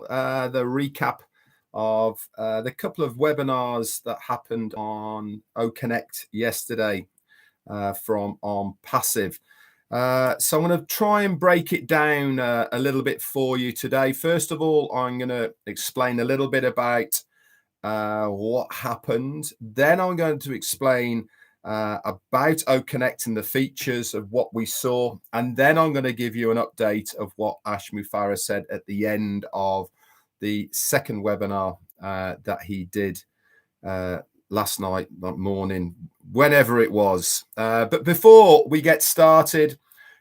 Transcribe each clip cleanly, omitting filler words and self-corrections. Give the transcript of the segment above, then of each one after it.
the recap of the couple of webinars that happened on OConnect yesterday from OnPassive. So I'm going to try and break it down a little bit for you today. First of all, I'm going to explain a little bit about what happened. Then I'm going to explain about OConnect and the features of what we saw. And then I'm going to give you an update of what Ash Mufareh said at the end of the second webinar that he did last night, that morning, whenever it was. But before we get started,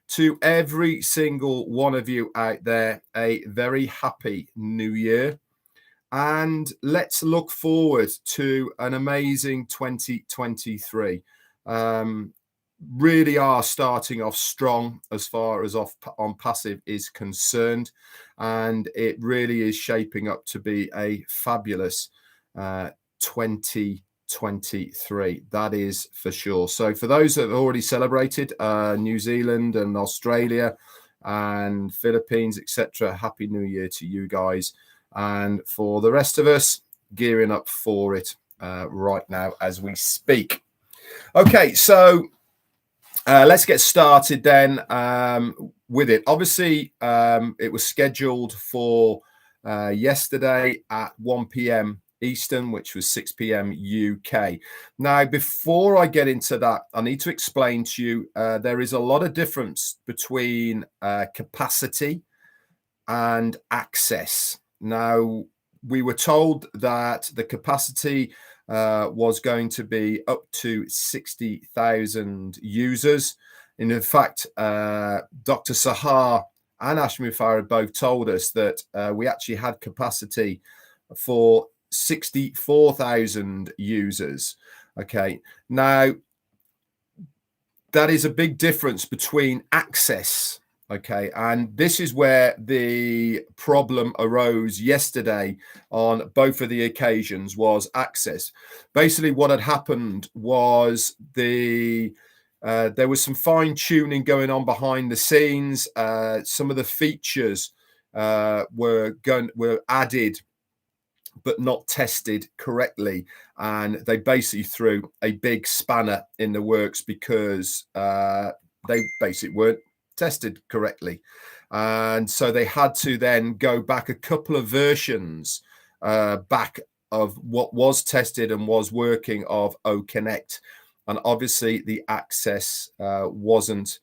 to every single one of you out there, a very happy new year. And let's look forward to an amazing 2023. Really are starting off strong as far as OnPassive is concerned, and it really is shaping up to be a fabulous 2023. That is for sure. So for those that have already celebrated, New Zealand and Australia and Philippines, etc., happy new year to you guys. And for the rest of us, gearing up for it right now as we speak. Okay, so let's get started then with it. Obviously, it was scheduled for yesterday at 1 p.m. Eastern, which was 6 p.m. UK. Now, before I get into that, I need to explain to you there is a lot of difference between capacity and access. Now, we were told that the capacity was going to be up to 60,000 users. And in fact, Dr. Sahar and Ash Mufareh both told us that we actually had capacity for 64,000 users. Okay, now that is a big difference between access. Okay, and this is where the problem arose yesterday on both of the occasions, was access. Basically, what had happened was there was some fine tuning going on behind the scenes. Some of the features were added but not tested correctly, and they basically threw a big spanner in the works because they basically weren't tested correctly, and so they had to then go back a couple of versions back of what was tested and was working of OConnect, and obviously the access wasn't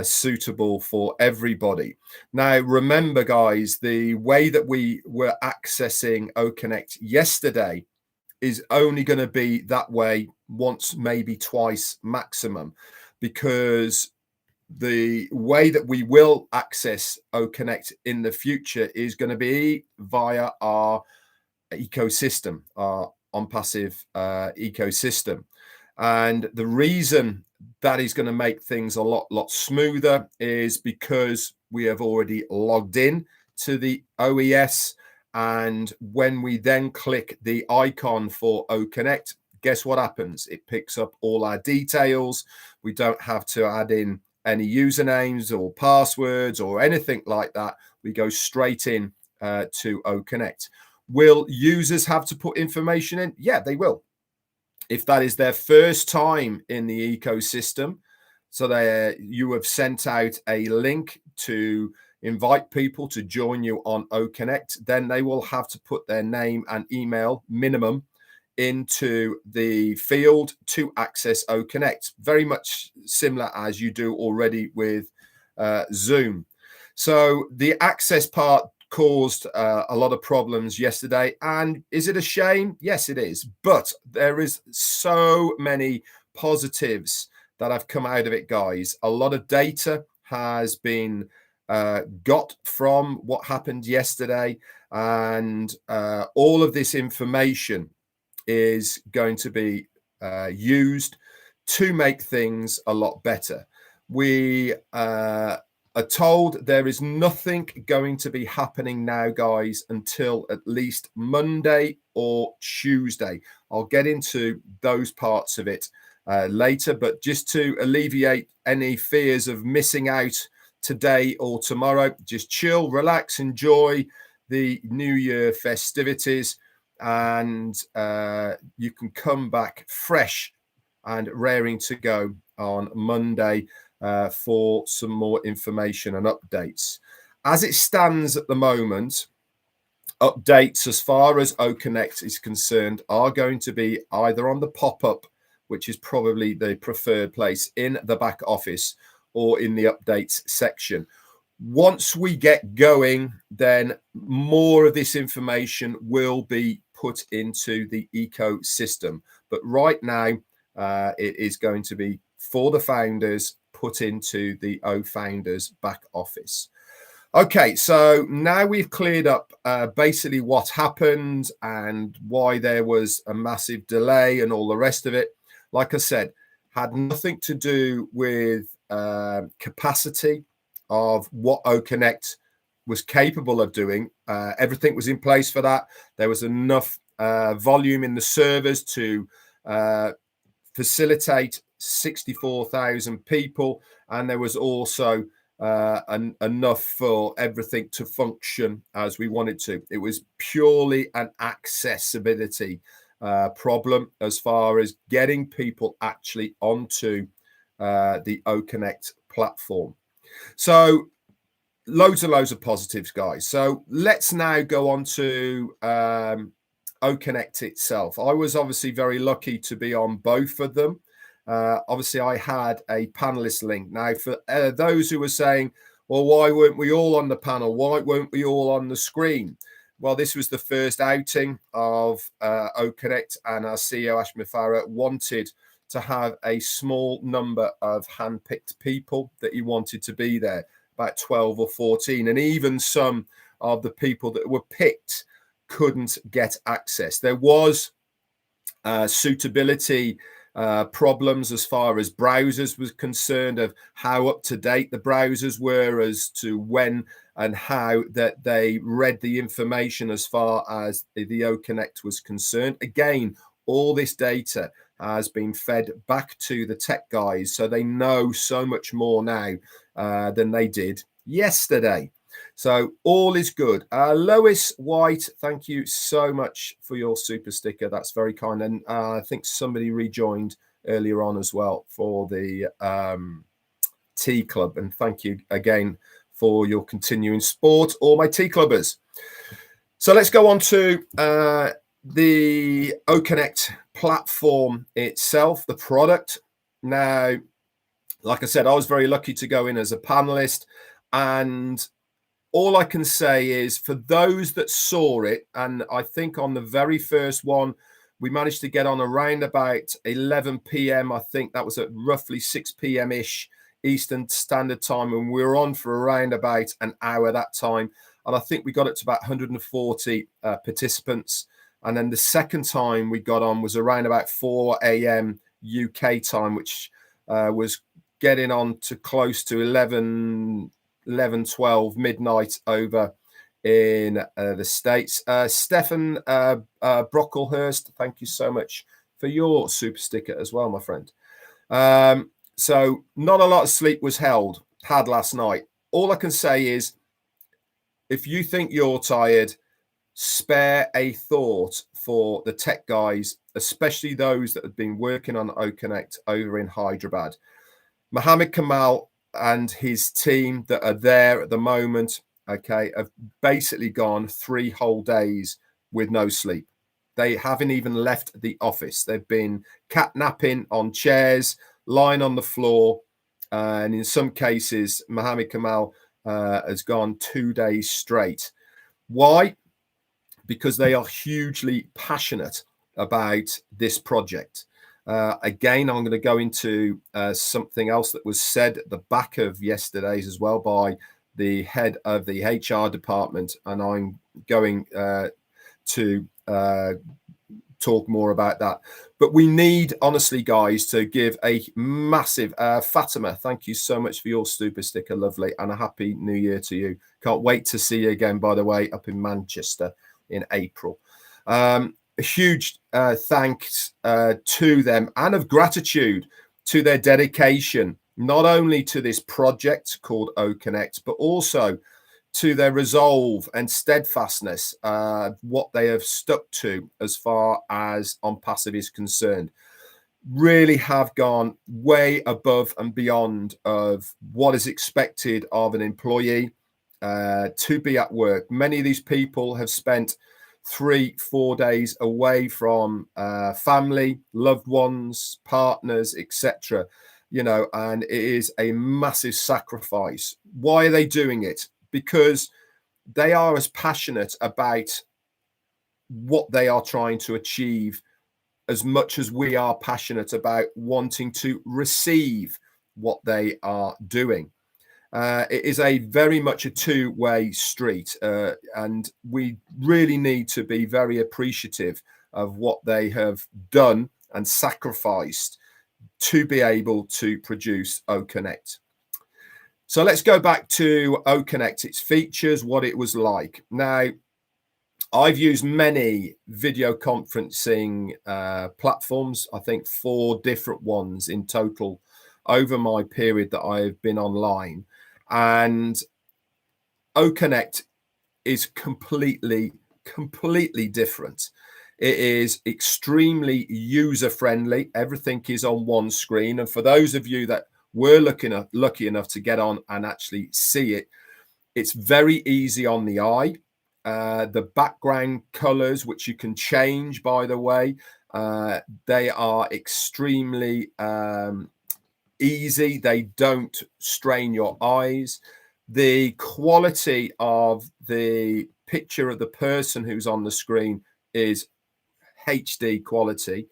suitable for everybody. Now, remember, guys, the way that we were accessing OConnect yesterday is only going to be that way once, maybe twice maximum, because the way that we will access OConnect in the future is going to be via our ecosystem, our OnPassive ecosystem. And the reason that is going to make things a lot smoother is because we have already logged in to the OES. And when we then click the icon for OConnect, guess what happens? It picks up all our details. We don't have to add in any usernames or passwords or anything like that. We go straight in to OConnect. Will users have to put information in? Yeah, they will. If that is their first time in the ecosystem, so you have sent out a link to invite people to join you on OConnect, then they will have to put their name and email minimum into the field to access OConnect. Very much similar as you do already with Zoom. So the access part caused a lot of problems yesterday. And is it a shame? Yes, it is. But there is so many positives that have come out of it, guys. A lot of data has been got from what happened yesterday. And all of this information is going to be used to make things a lot better. We are told there is nothing going to be happening now, guys, until at least Monday or Tuesday. I'll get into those parts of it later, but just to alleviate any fears of missing out today or tomorrow, just chill, relax, enjoy the New Year festivities, and you can come back fresh and raring to go on Monday for some more information and updates. As it stands at the moment, updates as far as OConnect is concerned are going to be either on the pop-up, which is probably the preferred place in the back office, or in the updates section. Once we get going, then more of this information will be put into the ecosystem. But right now, it is going to be for the founders, put into the OFounders back office. Okay, so now we've cleared up basically what happened and why there was a massive delay and all the rest of it. Like I said, had nothing to do with capacity of what OConnect was capable of doing. Everything was in place for that. There was enough volume in the servers to facilitate 64,000 people, and there was also enough for everything to function as we wanted to. It was purely an accessibility problem as far as getting people actually onto the OConnect platform. So loads and loads of positives, guys. So let's now go on to OConnect itself. I was obviously very lucky to be on both of them. Obviously, I had a panelist link. Now, for those who were saying, well, why weren't we all on the panel? Why weren't we all on the screen? Well, this was the first outing of OConnect, and our CEO, Ashmir Farah, wanted to have a small number of handpicked people that he wanted to be there, about 12 or 14. And even some of the people that were picked couldn't get access. There was suitability problems as far as browsers was concerned, of how up to date the browsers were as to when and how that they read the information as far as the OConnect was concerned. Again, all this data has been fed back to the tech guys, so they know so much more now than they did yesterday. So all is good. Lois White, thank you so much for your super sticker. That's very kind. And I think somebody rejoined earlier on as well for the Tea Club. And thank you again for your continuing support, all my Tea Clubbers. So let's go on to the OConnect platform itself, the product. Now, like I said, I was very lucky to go in as a panelist, and all I can say is for those that saw it, and I think on the very first one, we managed to get on around about 11 p.m. I think that was at roughly 6 p.m.-ish Eastern Standard Time, and we were on for around about an hour that time. And I think we got it to about 140 participants. And then the second time we got on was around about 4 a.m. UK time, which was getting on to close to 11, 12 midnight over in the States. Stefan Brocklehurst, thank you so much for your super sticker as well, my friend. So not a lot of sleep was had last night. All I can say is, if you think you're tired, spare a thought for the tech guys, especially those that have been working on OConnect over in Hyderabad. Mohammed Kamal and his team that are there at the moment, okay, have basically gone 3 whole days with no sleep. They haven't even left the office. They've been catnapping on chairs, lying on the floor, and in some cases, Mohammed Kamal has gone 2 days straight. Why? Because they are hugely passionate about this project. Again, I'm going to go into something else that was said at the back of yesterday's as well by the head of the HR department, and I'm going to talk more about that. But we need, honestly, guys, to give a massive Fatima, thank you so much for your super sticker, lovely, and a happy new year to you. Can't wait to see you again, by the way, up in Manchester in April. A huge thanks to them, and of gratitude to their dedication, not only to this project called OConnect, but also to their resolve and steadfastness, what they have stuck to as far as OnPassive is concerned, really have gone way above and beyond of what is expected of an employee to be at work. Many of these people have spent 3-4 days away from family, loved ones, partners, etc. You know, and it is a massive sacrifice. Why are they doing it? Because they are as passionate about what they are trying to achieve as much as we are passionate about wanting to receive what they are doing. It is a very much a two-way street, and we really need to be very appreciative of what they have done and sacrificed to be able to produce OConnect. So let's go back to OConnect, its features, what it was like. Now, I've used many video conferencing platforms, I think 4 different ones in total over my period that I've been online. And OConnect is completely different. It is extremely user-friendly. Everything is on one screen. And for those of you that were lucky enough to get on and actually see it, it's very easy on the eye. The background colors, which you can change, by the way, they are extremely easy. They don't strain your eyes. The quality of the picture of the person who's on the screen is HD quality.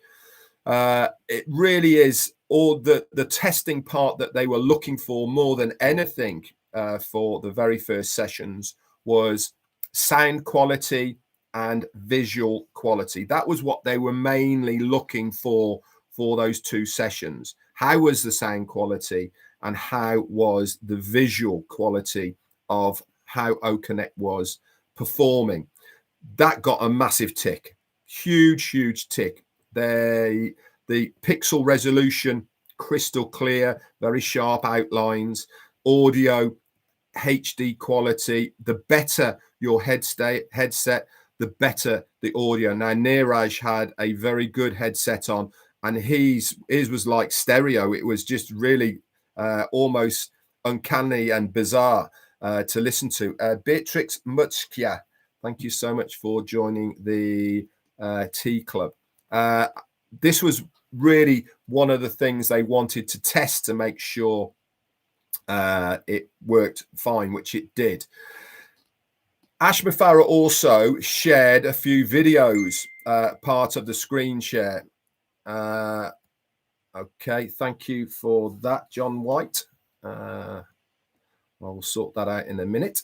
It really is all the testing part that they were looking for more than anything for the very first sessions was sound quality and visual quality. That was what they were mainly looking for those 2 sessions. How was the sound quality and how was the visual quality of how OConnect was performing? That got a massive tick, huge tick. The pixel resolution, crystal clear, very sharp outlines, audio, HD quality. The better your headset, the better the audio. Now, Neeraj had a very good headset on, and his was like stereo. It was just really almost uncanny and bizarre to listen to. Beatrix Mutskia, thank you so much for joining the Tea Club. This was really one of the things they wanted to test to make sure it worked fine, which it did. Ashma Farah also shared a few videos, part of the screen share. Okay, thank you for that, John White. I'll sort that out in a minute.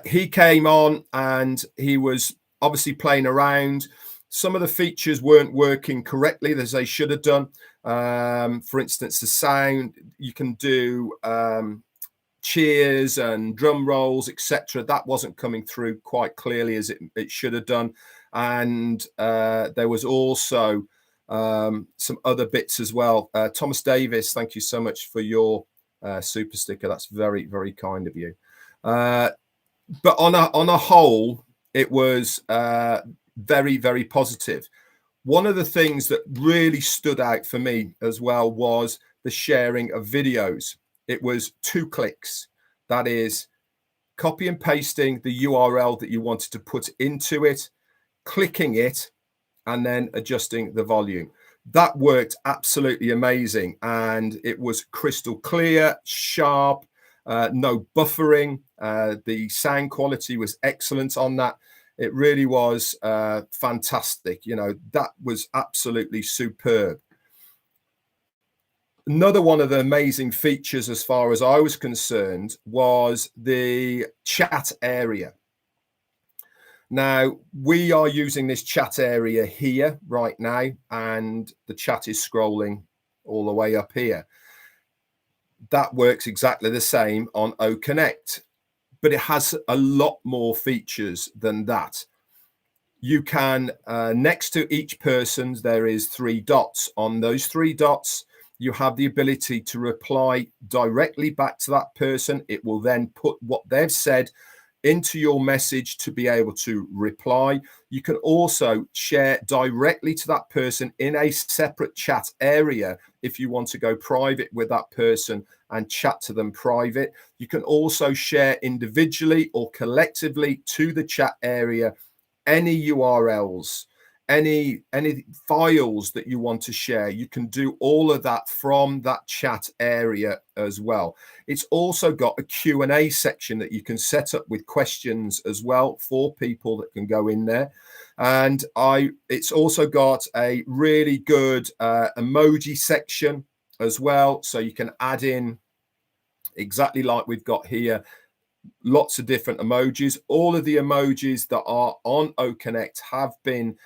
He came on and he was obviously playing around. Some of the features weren't working correctly as they should have done. For instance, the sound, you can do cheers and drum rolls, etc. That wasn't coming through quite clearly as it should have done. And there was also some other bits as well. Thomas Davis, thank you so much for your super sticker. That's very kind of you. But on a whole, it was very positive. One of the things that really stood out for me as well was the sharing of videos. It was 2 clicks. That is copy and pasting the URL that you wanted to put into it, clicking it, and then adjusting the volume. That worked absolutely amazing. And it was crystal clear, sharp, no buffering. The sound quality was excellent on that. It really was fantastic. You know, that was absolutely superb. Another one of the amazing features, as far as I was concerned, was the chat area. Now, we are using this chat area here right now, and the chat is scrolling all the way up here. That works exactly the same on OConnect, but it has a lot more features than that. You can, next to each person, there is 3 dots. On those 3 dots, you have the ability to reply directly back to that person. It will then put what they've said into your message to be able to reply. You can also share directly to that person in a separate chat area if you want to go private with that person and chat to them private. You can also share individually or collectively to the chat area any URLs, any files that you want to share. You can do all of that from that chat area as well. It's also got a Q&A section that you can set up with questions as well for people that can go in there. And it's also got a really good emoji section as well, so you can add in exactly like we've got here, lots of different emojis. All of the emojis that are on OConnect have been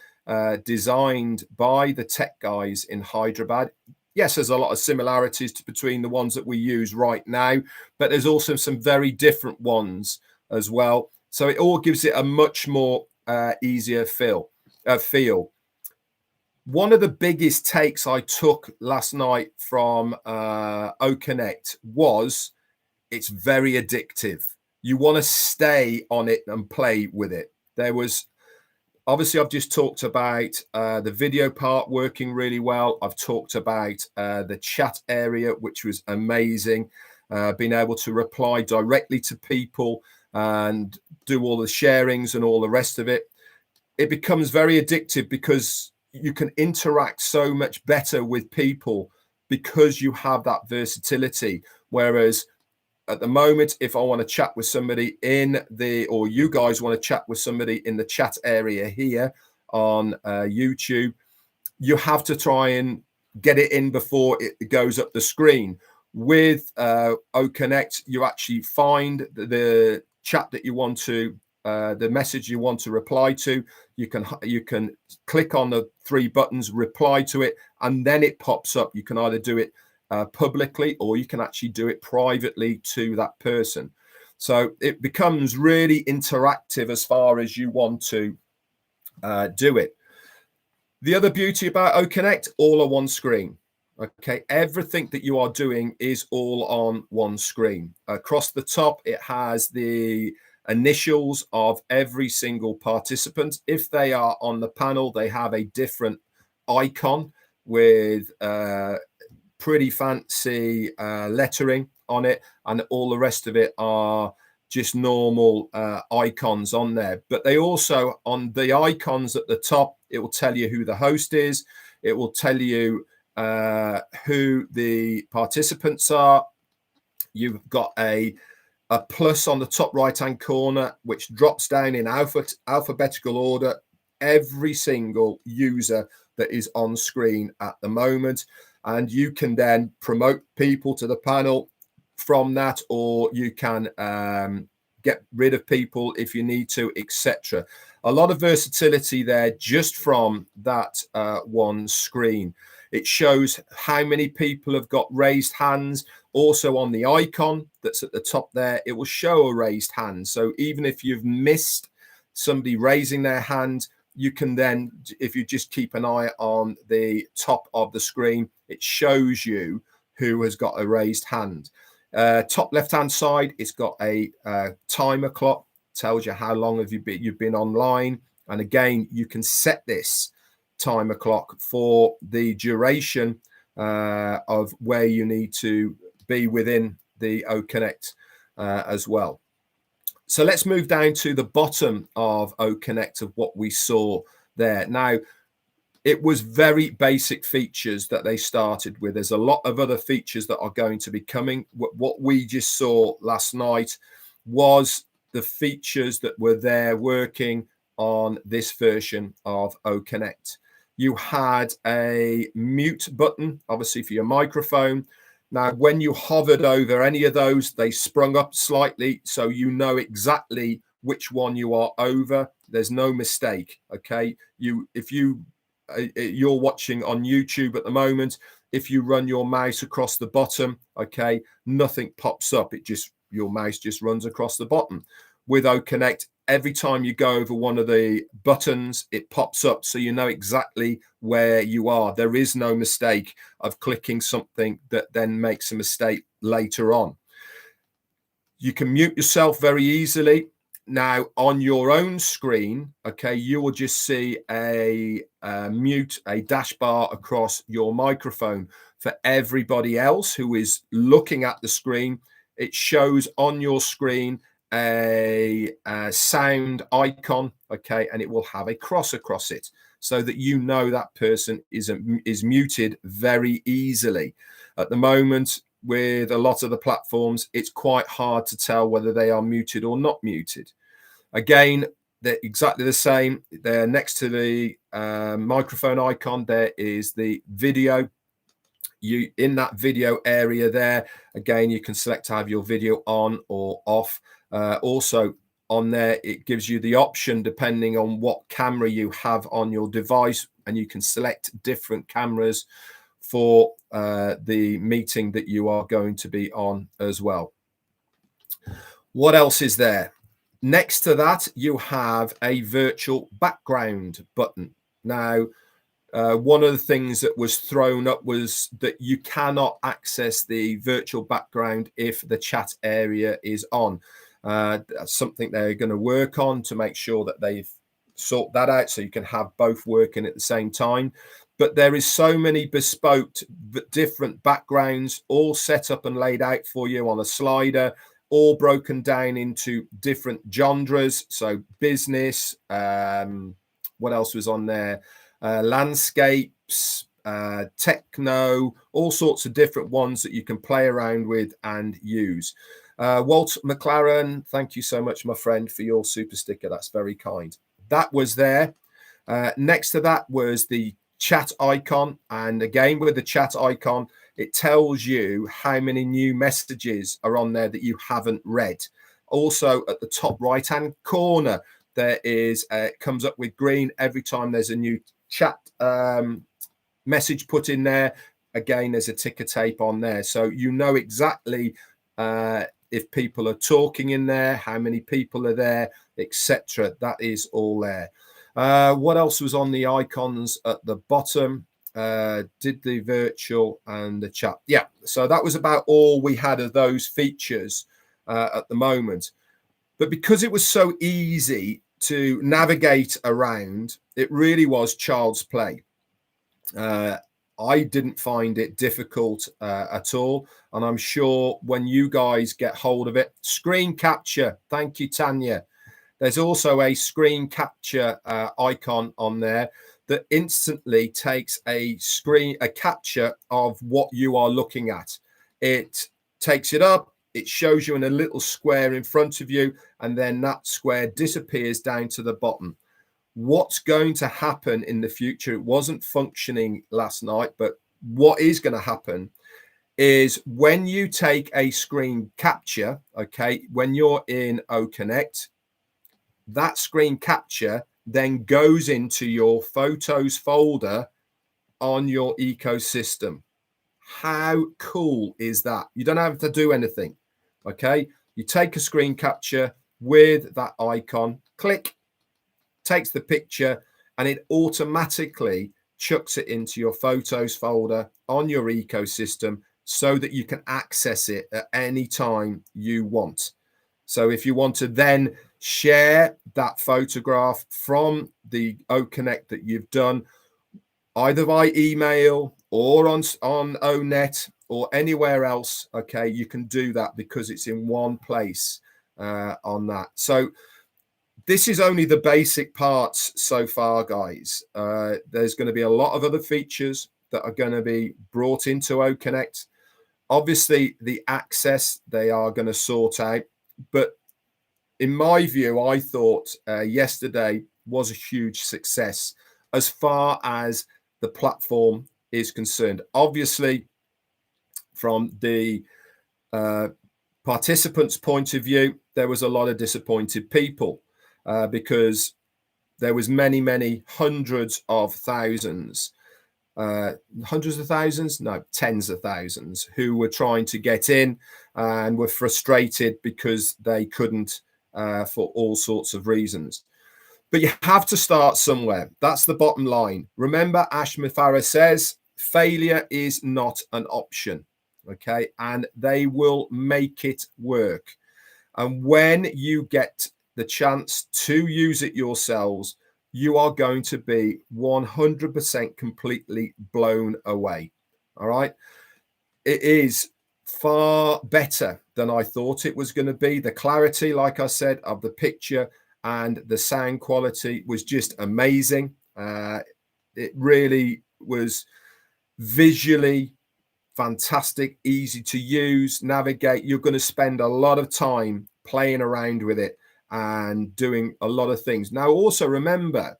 designed by the tech guys in Hyderabad. Yes, there's a lot of similarities between the ones that we use right now, but there's also some very different ones as well. So it all gives it a much more easier feel. One of the biggest takes I took last night from OConnect was it's very addictive. You want to stay on it and play with it. There was, obviously, I've just talked about the video part working really well. I've talked about the chat area, which was amazing. Being able to reply directly to people and do all the sharings and all the rest of it. It becomes very addictive because you can interact so much better with people because you have that versatility. Whereas at the moment, if I want to chat with somebody or you guys want to chat with somebody in the chat area here on YouTube, you have to try and get it in before it goes up the screen. With OConnect, you actually find the chat that you want to, the message you want to reply to. You can click on the 3 buttons, reply to it, and then it pops up. You can either do it publicly, or you can actually do it privately to that person. So it becomes really interactive as far as you want to do it. The other beauty about OConnect, all on one screen. Okay, everything that you are doing is all on one screen. Across the top, it has the initials of every single participant. If they are on the panel, they have a different icon with pretty fancy lettering on it, and all the rest of it are just normal icons on there. But they also, on the icons at the top, it will tell you who the host is. It will tell you who the participants are. You've got a plus on the top right hand corner, which drops down in alphabetical order every single user that is on screen at the moment. And you can then promote people to the panel from that, or you can get rid of people if you need to, etc. A lot of versatility there just from that one screen. It shows how many people have got raised hands. Also on the icon that's at the top there, it will show a raised hand. So even if you've missed somebody raising their hand, you can then, if you just keep an eye on the top of the screen, it shows you who has got a raised hand. Top left-hand side, it's got a timer clock, tells you how long have you've been online. And again, you can set this timer clock for the duration of where you need to be within the OConnect as well. So let's move down to the bottom of OConnect of what we saw there. Now, it was very basic features that they started with. There's a lot of other features that are going to be coming. What we just saw last night was the features that were there working on this version of OConnect. You had a mute button, obviously for your microphone. Now, when you hovered over any of those, they sprung up slightly, so you know exactly which one you are over. There's no mistake, okay? If you're watching on YouTube at the moment, if you run your mouse across the bottom, okay, nothing pops up. Your mouse just runs across the bottom. With OConnect, every time you go over one of the buttons, it pops up, so you know exactly where you are. There is no mistake of clicking something that then makes a mistake later on. You can mute yourself very easily. Now, on your own screen, okay, you will just see a dash bar across your microphone. For everybody else who is looking at the screen, it shows on your screen a sound icon, okay, and it will have a cross across it so that you know that person is muted very easily. At the moment, with a lot of the platforms, it's quite hard to tell whether they are muted or not muted. Again, they're exactly the same. They're next to the microphone icon. There is the video. You in that video area there, again, you can select to have your video on or off. Also on there, it gives you the option depending on what camera you have on your device, and you can select different cameras for the meeting that you are going to be on as well. What else is there? Next to that, you have a virtual background button. Now, one of the things that was thrown up was that you cannot access the virtual background if the chat area is on. That's something they're going to work on to make sure that they've sort that out so you can have both working at the same time. But there is so many bespoke different backgrounds all set up and laid out for you on a slider, all broken down into different genres. So business, what else was on there? Landscapes, techno, all sorts of different ones that you can play around with and use. Walt McLaren, thank you so much, my friend, for your super sticker. That's very kind. That was there. Next to that was the chat icon. And again, with the chat icon, it tells you how many new messages are on there that you haven't read. Also, at the top right-hand corner, there is, it comes up with green every time there's a new chat message put in there. Again, there's a ticker tape on there. So you know exactly if people are talking in there, how many people are there, etc. That is all there. What else was on the icons at the bottom? Did the virtual and the chat. Yeah, so that was about all we had of those features at the moment. But because it was so easy to navigate around, it really was child's play. I didn't find it difficult at all. And I'm sure when you guys get hold of it, screen capture. Thank you, Tanya. There's also a screen capture icon on there that instantly takes a capture of what you are looking at. It takes it up, it shows you in a little square in front of you, and then that square disappears down to the bottom. What's going to happen in the future? It wasn't functioning last night, but what is going to happen is when you take a screen capture, okay, when you're in OConnect, that screen capture then goes into your photos folder on your ecosystem. How cool is that? You don't have to do anything. Okay, you take a screen capture with that icon, click, takes the picture, and it automatically chucks it into your photos folder on your ecosystem so that you can access it at any time you want. So if you want to then share that photograph from the OConnect that you've done, either by email or on ONet or anywhere else, okay, you can do that because it's in one place on that. So this is only the basic parts so far, guys. There's going to be a lot of other features that are going to be brought into OConnect. Obviously, the access they are going to sort out. But in my view, I thought yesterday was a huge success as far as the platform is concerned. Obviously, from the participants' point of view, there was a lot of disappointed people because there was many hundreds of thousands, tens of thousands who were trying to get in and were frustrated because they couldn't for all sorts of reasons. But you have to start somewhere. That's the bottom line. Remember, Ashmi Farah says failure is not an option. Okay, and they will make it work. And when you get the chance to use it yourselves, you are going to be 100% completely blown away. All right. It is far better than I thought it was going to be. The clarity, like I said, of the picture and the sound quality was just amazing. It really was visually fantastic, easy to use, navigate. You're going to spend a lot of time playing around with it and doing a lot of things. Now, also remember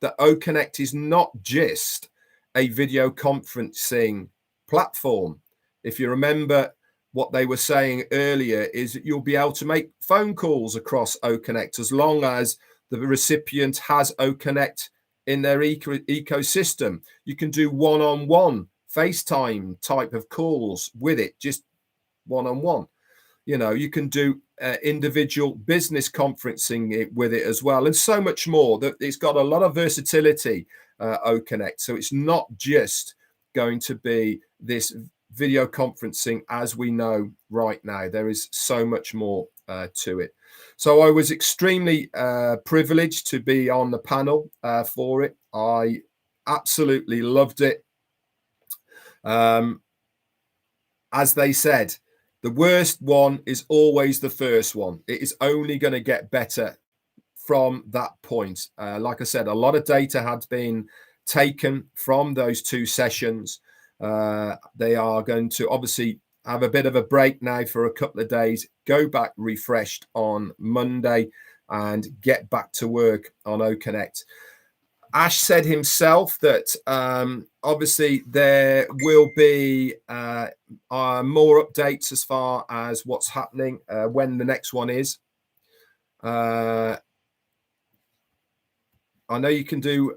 that OConnect is not just a video conferencing platform. If you remember what they were saying earlier, is that you'll be able to make phone calls across OConnect as long as the recipient has OConnect in their ecosystem. You can do one-on-one FaceTime type of calls with it, just one-on-one. You know, you can do individual business conferencing with it as well, and so much more. That it's got a lot of versatility, OConnect. So it's not just going to be this video conferencing as we know right now. There is so much more to it. So I was extremely privileged to be on the panel for it. I absolutely loved it. As they said, the worst one is always the first one. It is only going to get better from that point. Like I said, a lot of data had been taken from those 2 sessions. They are going to obviously have a bit of a break now for a couple of days, go back refreshed on Monday and get back to work on OConnect. Ash said himself that obviously there will be more updates as far as what's happening, when the next one is. I know you can do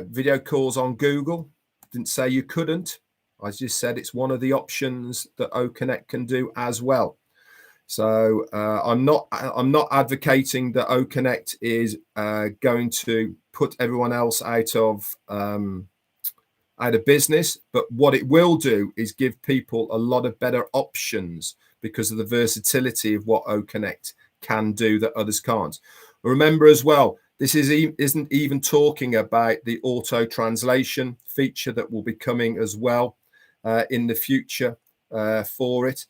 video calls on Google. Didn't say you couldn't. I just said it's one of the options that OConnect can do as well. So I'm not advocating that OConnect is going to put everyone else out of business, but what it will do is give people a lot of better options because of the versatility of what OConnect can do that others can't. Remember as well, this isn't even talking about the auto translation feature that will be coming as well in the future for it.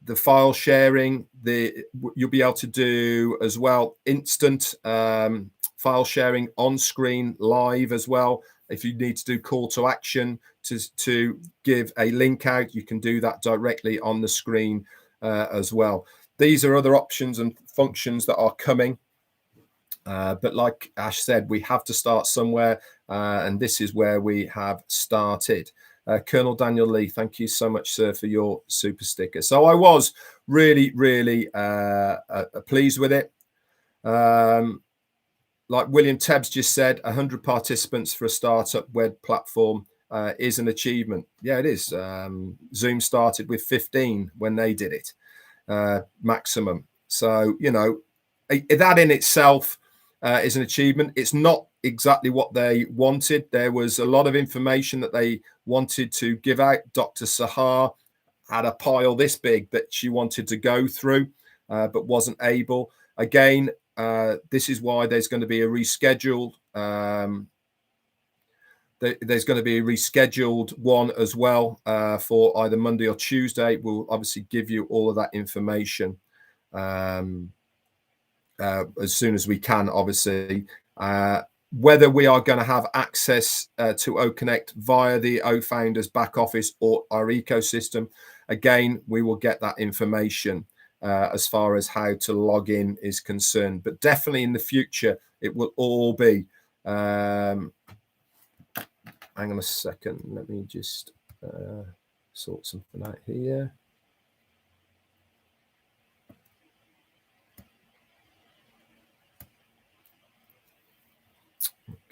The file sharing, you'll be able to do as well instant file sharing on screen live as well. If you need to do call to action to give a link out, you can do that directly on the screen as well. These are other options and functions that are coming. But like Ash said, we have to start somewhere, and this is where we have started. Colonel Daniel Lee, thank you so much, sir, for your super sticker. So I was really, really pleased with it. Like William Tebbs just said, 100 participants for a startup web platform is an achievement. Yeah, it is. Zoom started with 15 when they did it, maximum. So, you know, that in itself is an achievement. It's not exactly what they wanted. There was a lot of information that they wanted to give out. Dr. Sahar had a pile this big that she wanted to go through, but wasn't able. Again, this is why there's going to be a rescheduled. There's going to be a rescheduled one as well for either Monday or Tuesday. We'll obviously give you all of that information as soon as we can, obviously. Whether we are going to have access to OConnect via the OFounders back office or our ecosystem, again, we will get that information as far as how to log in is concerned. But definitely in the future, it will all be. Hang on a second. Let me just sort something out here.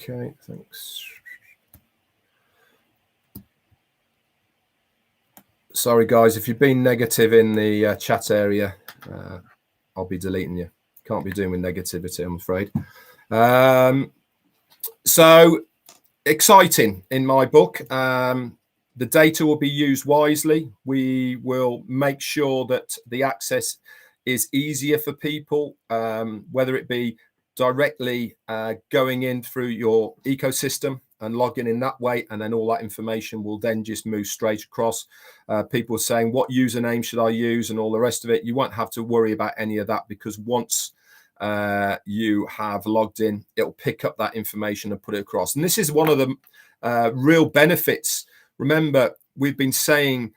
Okay, thanks. Sorry, guys, if you've been negative in the chat area, I'll be deleting you. Can't be doing with negativity, I'm afraid. So exciting in my book. The data will be used wisely. We will make sure that the access is easier for people, whether it be directly going in through your ecosystem and logging in that way, and then all that information will then just move straight across. People saying, what username should I use, and all the rest of it. You won't have to worry about any of that, because once you have logged in, it'll pick up that information and put it across. And this is one of the real benefits. Remember, we've been saying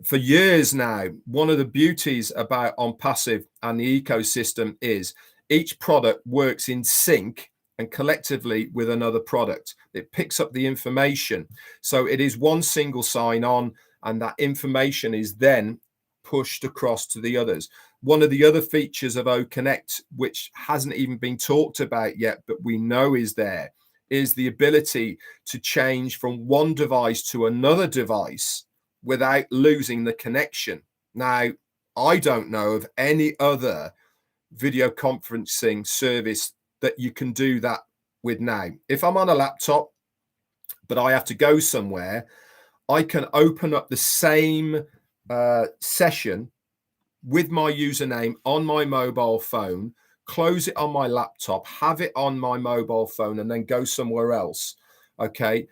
for years now, one of the beauties about OnPassive and the ecosystem is each product works in sync and collectively with another product. It picks up the information. So it is one single sign on, and that information is then pushed across to the others. One of the other features of OConnect, which hasn't even been talked about yet, but we know is there, is the ability to change from one device to another device without losing the connection. Now, I don't know of any other video conferencing service that you can do that with now. If I'm on a laptop, but I have to go somewhere, I can open up the same session with my username on my mobile phone, close it on my laptop, have it on my mobile phone, and then go somewhere else. Okay.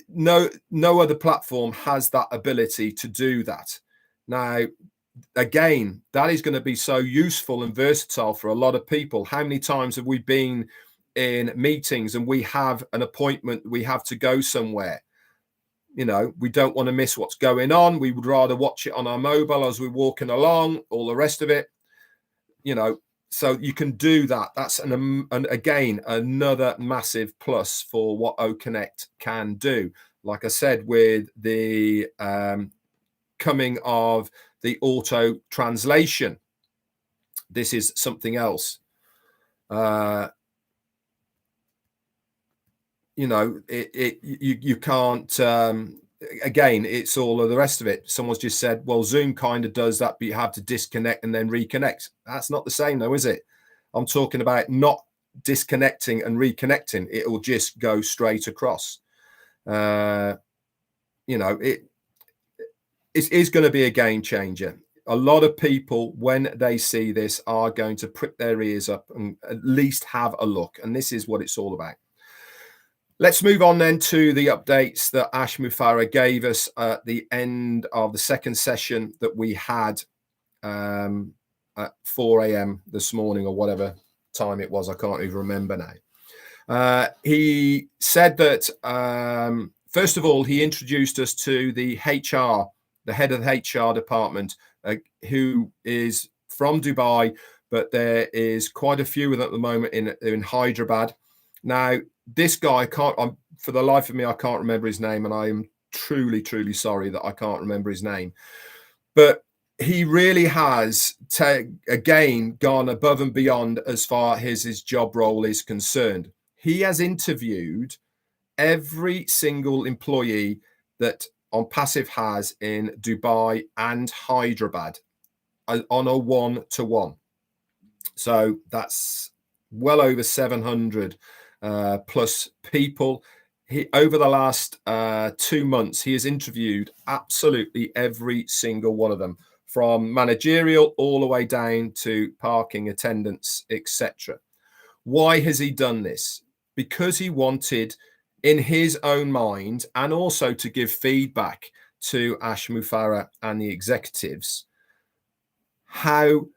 No other platform has that ability to do that. Now, again, that is going to be so useful and versatile for a lot of people. How many times have we been in meetings and we have an appointment, we have to go somewhere? You know, we don't want to miss what's going on. We would rather watch it on our mobile as we're walking along, all the rest of it, you know. So you can do that. That's again another massive plus for what OConnect can do. Like I said, with the coming of the auto translation, this is something else. You know, you can't. Again, it's all of the rest of it. Someone's just said, well, Zoom kind of does that, but you have to disconnect and then reconnect. That's not the same, though, is it? I'm talking about not disconnecting and reconnecting. It will just go straight across. You know, it is going to be a game changer. A lot of people, when they see this, are going to prick their ears up and at least have a look. And this is what it's all about. Let's move on then to the updates that Ash Mufareh gave us at the end of the second session that we had at 4 a.m. this morning, or whatever time it was. I can't even remember now. He said that, first of all, he introduced us to the HR, the head of the HR department, who is from Dubai, but there is quite a few of them at the moment in Hyderabad. Now, this guy for the life of me, I can't remember his name, and I am truly, truly sorry that I can't remember his name. But he really has, again, gone above and beyond as far as his job role is concerned. He has interviewed every single employee that OnPassive has in Dubai and Hyderabad on a one-to-one. So that's well over 700 plus people. Over the last 2 months, he has interviewed absolutely every single one of them, from managerial all the way down to parking attendants, etc. Why has he done this? Because he wanted, in his own mind, and also to give feedback to Ash Mufareh and the executives, how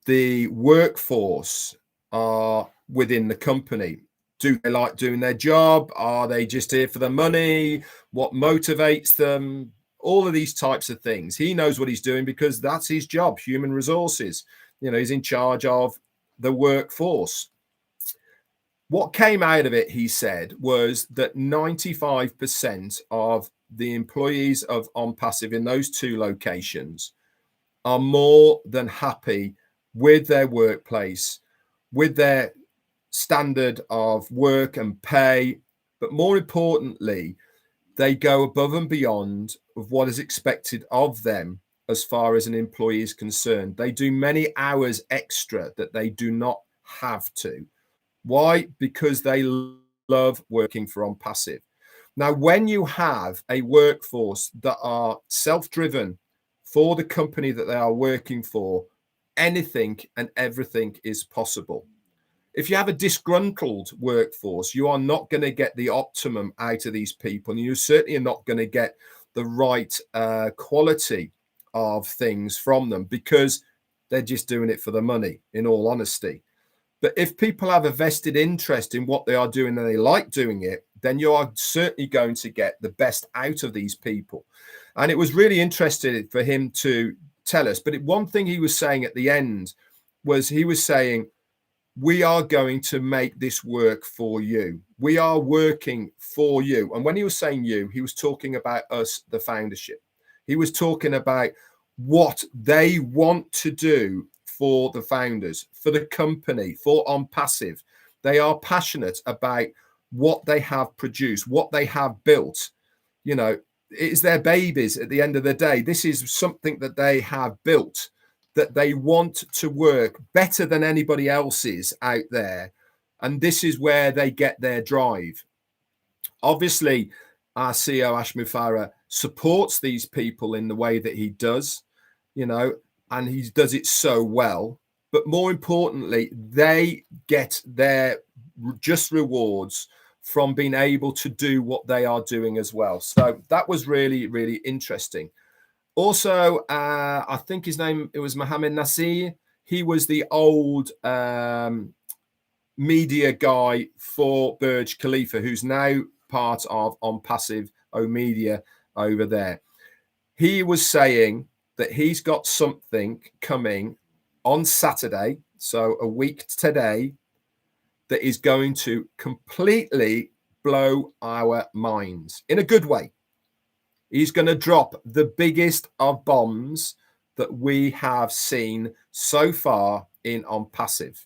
the workforce are within the company. Do they like doing their job? Are they just here for the money? What motivates them? All of these types of things. He knows what he's doing because that's his job, human resources. You know, he's in charge of the workforce. What came out of it, he said, was that 95% of the employees of OnPassive in those two locations are more than happy with their workplace, with their standard of work and pay, but more importantly, they go above and beyond of what is expected of them as far as an employee is concerned. They do many hours extra that they do not have to. Why? Because they love working for OnPassive. Now, when you have a workforce that are self-driven for the company that they are working for, anything and everything is possible. If you have a disgruntled workforce, you are not going to get the optimum out of these people, and you certainly are not going to get the right quality of things from them, because they're just doing it for the money, in all honesty. But if people have a vested interest in what they are doing and they like doing it, then you are certainly going to get the best out of these people. And it was really interesting for him to tell us. But one thing he was saying at the end was, he was saying, we are going to make this work for you. We are working for you. And when he was saying you, he was talking about us, the foundership. He was talking about what they want to do for the founders, for the company, for OnPassive. They are passionate about what they have produced, what they have built. You know, it's their babies at the end of the day. This is something that they have built, that they want to work better than anybody else's out there. And this is where they get their drive. Obviously, our CEO, Ashmi Farah, supports these people in the way that he does, you know, and he does it so well. But more importantly, they get their just rewards from being able to do what they are doing as well. So that was really, really interesting. Also, I think his name, it was Mohammed Nasir. He was the old media guy for Burj Khalifa, who's now part of OnPassive Media over there. He was saying that he's got something coming on Saturday, so a week today, that is going to completely blow our minds in a good way. He's going to drop the biggest of bombs that we have seen so far in OnPassive.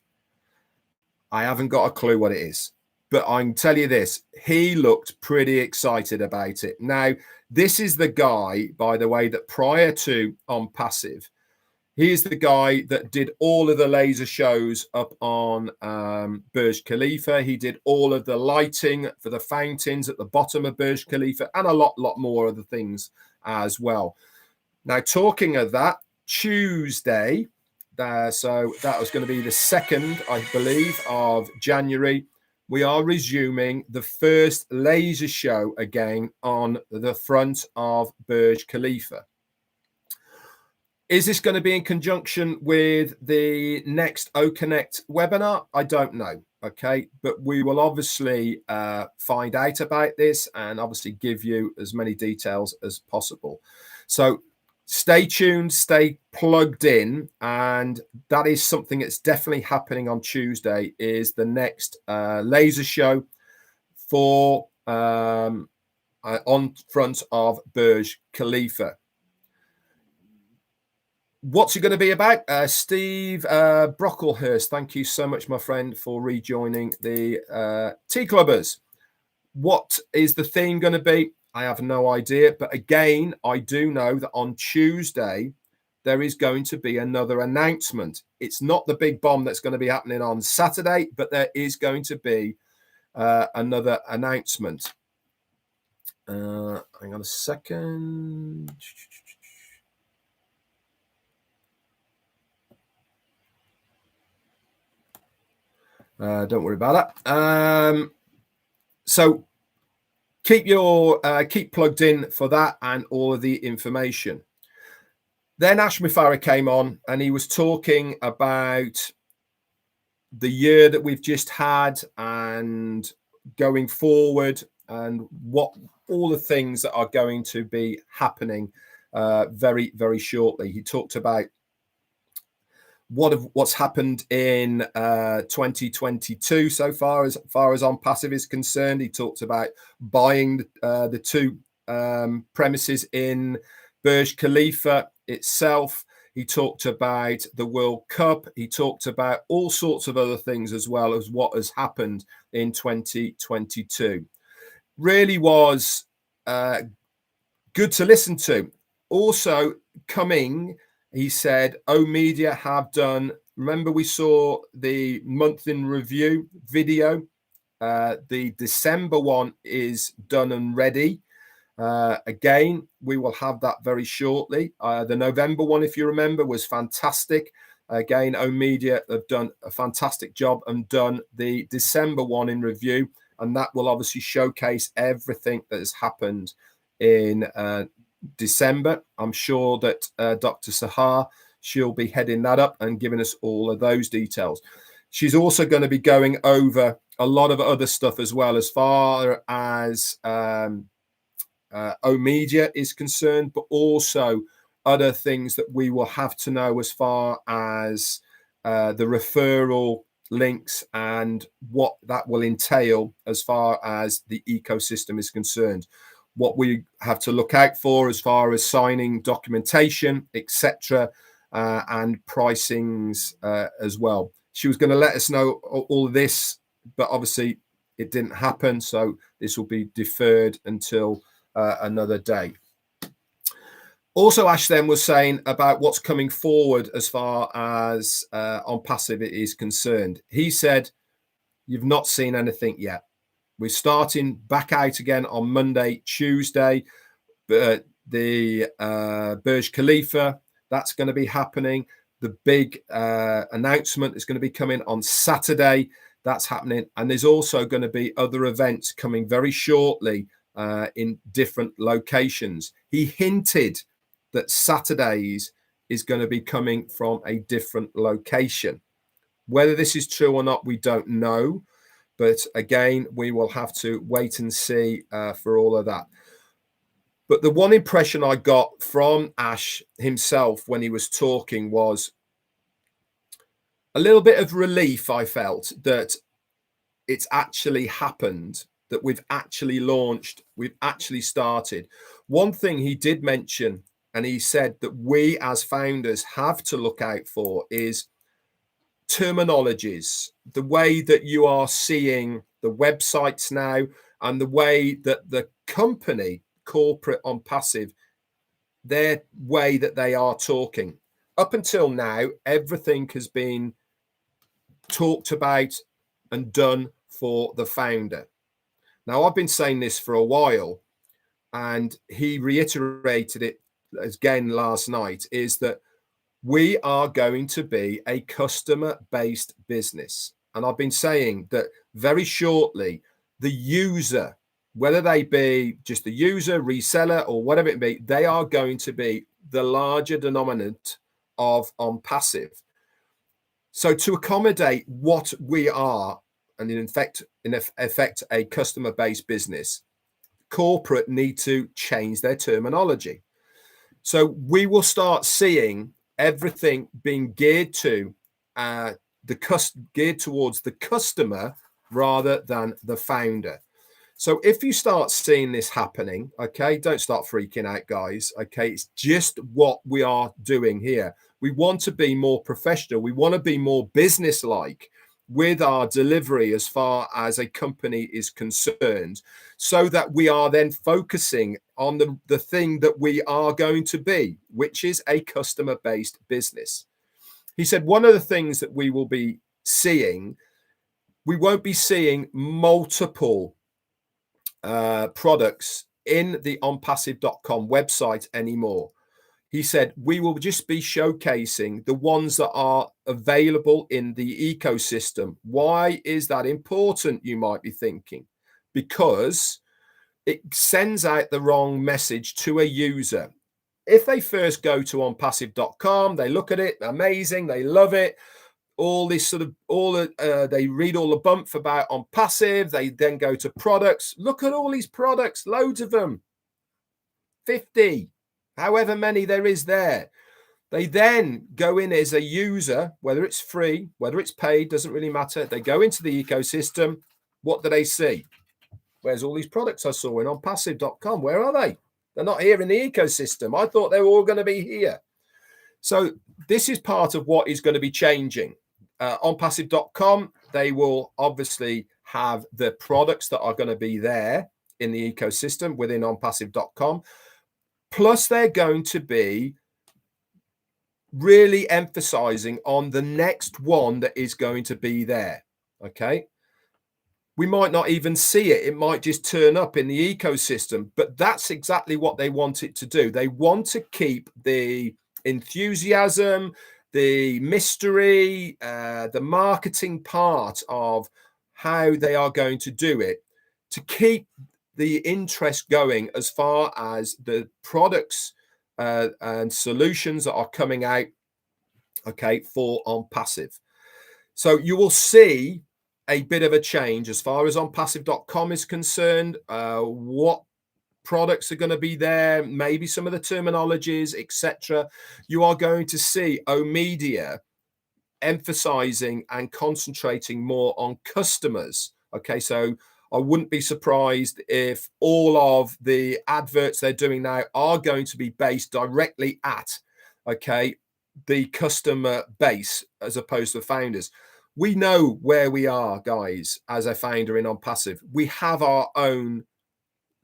I haven't got a clue what it is, but I can tell you this, he looked pretty excited about it. Now, this is the guy, by the way, that prior to OnPassive, he is the guy that did all of the laser shows up on Burj Khalifa. He did all of the lighting for the fountains at the bottom of Burj Khalifa, and a lot more other things as well. Now, talking of that, Tuesday, so that was going to be the 2nd, I believe, of January, we are resuming the first laser show again on the front of Burj Khalifa. Is this going to be in conjunction with the next OConnect webinar? I don't know. Okay, but we will obviously find out about this and obviously give you as many details as possible. So stay tuned, stay plugged in, and that is something that's definitely happening on Tuesday, is the next laser show for on front of Burj Khalifa. What's it going to be about? Steve Brocklehurst, thank you so much, my friend, for rejoining the Tea Clubbers. What is the theme going to be? I have no idea. But again, I do know that on Tuesday, there is going to be another announcement. It's not the big bomb that's going to be happening on Saturday, but there is going to be another announcement. Hang on a second. Don't worry about that. So keep plugged in for that and all of the information. Then Ashmi Farah came on and he was talking about the year that we've just had and going forward and what all the things that are going to be happening very, very shortly. He talked about what's happened in 2022 so far as OnPassive is concerned. He talked about buying the two premises in Burj Khalifa itself. He talked about the World Cup. He talked about all sorts of other things as well as what has happened in 2022. Really was good to listen to. Also coming, he said, Media have done, remember we saw the month in review video. The December one is done and ready. Again, we will have that very shortly. The November one, if you remember, was fantastic. Again, oOh!media have done a fantastic job and done the December one in review, and that will obviously showcase everything that has happened in December. I'm sure that Dr. Sahar, she'll be heading that up and giving us all of those details. She's also going to be going over a lot of other stuff as well, as far as oOh!media is concerned, but also other things that we will have to know as far as the referral links and what that will entail as far as the ecosystem is concerned, what we have to look out for as far as signing documentation, etc., and pricings as well. She was going to let us know all of this, but obviously it didn't happen, so this will be deferred until another day. Also, Ash then was saying about what's coming forward as far as OnPassive is concerned. He said, you've not seen anything yet. We're starting back out again on Monday, Tuesday. The Burj Khalifa, that's going to be happening. The big announcement is going to be coming on Saturday. That's happening. And there's also going to be other events coming very shortly in different locations. He hinted that Saturdays is going to be coming from a different location. Whether this is true or not, we don't know. But again, we will have to wait and see for all of that. But the one impression I got from Ash himself when he was talking was a little bit of relief. I felt that it's actually happened, that we've actually launched, we've actually started. One thing he did mention, and he said that we as founders have to look out for, is terminologies, the way that you are seeing the websites now and the way that the company, corporate OnPassive, their way that they are talking. Up until now, everything has been talked about and done for the founder. Now, I've been saying this for a while, and he reiterated it again last night, is that we are going to be a customer-based business. And I've been saying that very shortly, the user, whether they be just the user, reseller, or whatever it be, they are going to be the larger denominator of OnPassive. So to accommodate what we are, and in effect a customer-based business, corporate need to change their terminology. So we will start seeing everything being geared to geared towards the customer rather than the founder. So if you start seeing this happening, okay, don't start freaking out, guys. Okay, it's just what we are doing here. We want to be more professional. We want to be more business-like with our delivery as far as a company is concerned, so that we are then focusing on the thing that we are going to be, which is a customer-based business. He said one of the things that we will be seeing, we won't be seeing multiple products in the onpassive.com website anymore. He said we will just be showcasing the ones that are available in the ecosystem. Why is that important, you might be thinking? Because it sends out the wrong message to a user. If they first go to onpassive.com, they look at it, amazing, they love it, all this sort of, they read all the bump about OnPassive, they then go to products, look at all these products, loads of them, 50, however many there is there. They then go in as a user, whether it's free, whether it's paid, doesn't really matter. They go into the ecosystem. What do they see? Where's all these products I saw in onpassive.com? Where are they? They're not here in the ecosystem. I thought they were all going to be here. So this is part of what is going to be changing. OnPassive.com, they will obviously have the products that are going to be there in the ecosystem within OnPassive.com. Plus, they're going to be really emphasizing on the next one that is going to be there. Okay. We might not even see it. It might just turn up in the ecosystem, but that's exactly what they want it to do. They want to keep the enthusiasm, the mystery, the marketing part of how they are going to do it to keep the interest going as far as the products and solutions that are coming out, okay, for OnPassive. So you will see a bit of a change as far as onpassive.com is concerned, what products are going to be there, maybe some of the terminologies, etc. You are going to see oMedia emphasizing and concentrating more on customers. Okay, so I wouldn't be surprised if all of the adverts they're doing now are going to be based directly at, okay, the customer base as opposed to founders. We know where we are, guys, as a founder in OnPassive. We have our own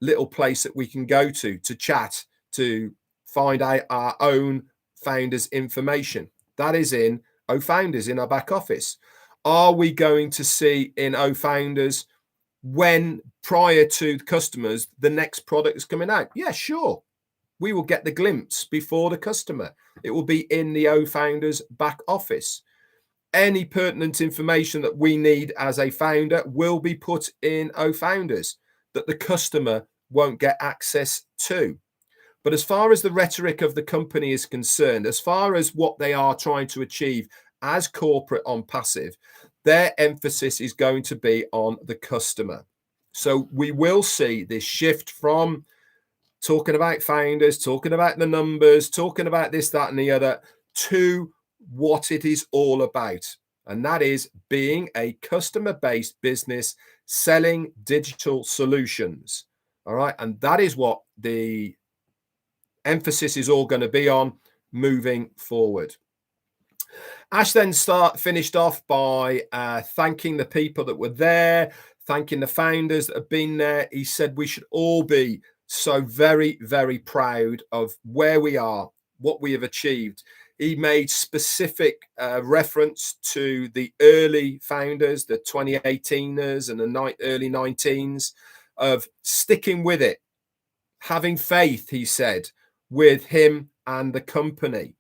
little place that we can go to chat, to find out our own founders information. That is in OFounders, in our back office. Are we going to see in OFounders when prior to customers the next product is coming out? Yeah, sure. We will get the glimpse before the customer. It will be in the OFounders back office. Any pertinent information that we need as a founder will be put in OFounders that the customer won't get access to. But as far as the rhetoric of the company is concerned, as far as what they are trying to achieve as corporate OnPassive, their emphasis is going to be on the customer. So we will see this shift from talking about founders, talking about the numbers, talking about this, that, and the other, to what it is all about. And that is being a customer-based business selling digital solutions. All right. And that is what the emphasis is all going to be on moving forward. Ash then finished off by thanking the people that were there, thanking the founders that have been there. He said we should all be so very, very proud of where we are, what we have achieved. He made specific reference to the early founders, the 2018ers and the early 19s, of sticking with it, having faith, he said, with him and the company.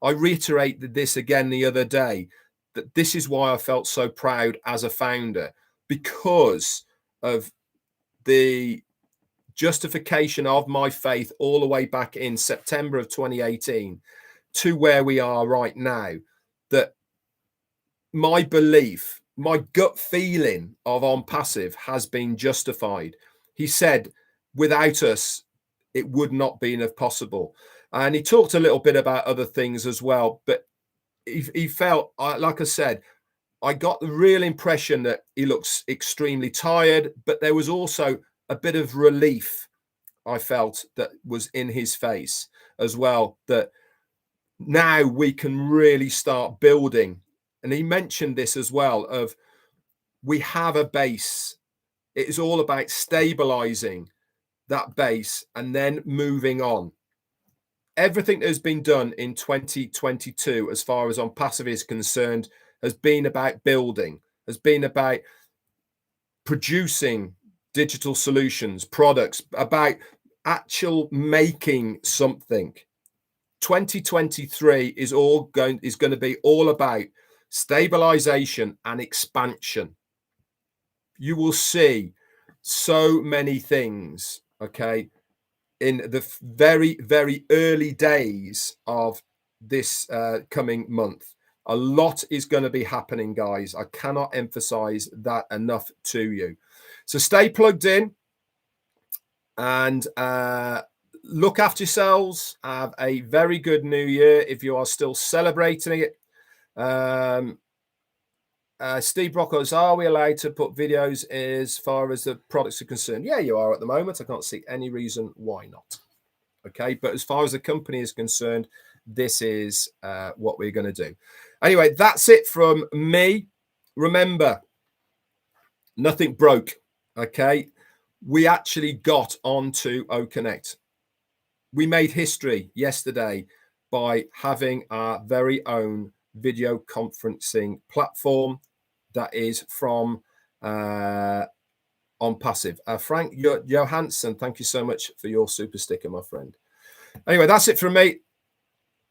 I reiterated this again the other day, that this is why I felt so proud as a founder, because of the justification of my faith all the way back in September of 2018 to where we are right now, that my belief, my gut feeling of OnPassive has been justified. He said, without us, it would not be enough possible. And he talked a little bit about other things as well. But he felt, like I said, I got the real impression that he looks extremely tired, but there was also a bit of relief I felt that was in his face as well, that now we can really start building. And he mentioned this as well, of we have a base. It is all about stabilizing that base and then moving on. Everything that has been done in 2022, as far as OnPassive is concerned, has been about building, has been about producing digital solutions, products, about actual making something. 2023 is going to be all about stabilization and expansion. You will see so many things, okay, in the very, very early days of this coming month. A lot is going to be happening, guys. I cannot emphasize that enough to you. So stay plugged in and look after yourselves. Have a very good new year if you are still celebrating it. Steve Brockos, are we allowed to put videos as far as the products are concerned? Yeah, you are at the moment. I can't see any reason why not. Okay, but as far as the company is concerned, this is what we're going to do. Anyway, that's it from me. Remember, nothing broke. Okay, we actually got onto OConnect. We made history yesterday by having our very own video conferencing platform that is from OnPassive. Frank Johansson, thank you so much for your super sticker, my friend. Anyway, that's it from me.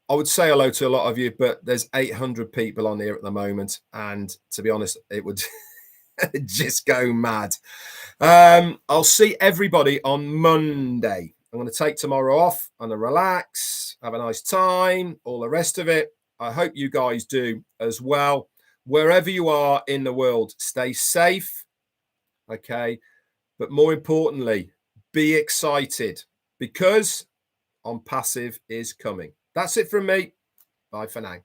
I would say hello to a lot of you, but there's 800 people on here at the moment. And to be honest, it would just go mad. I'll see everybody on Monday. I'm going to take tomorrow off and relax, have a nice time, all the rest of it. I hope you guys do as well. Wherever you are in the world, stay safe. Okay. But more importantly, be excited because On Passive is coming. That's it from me. Bye for now.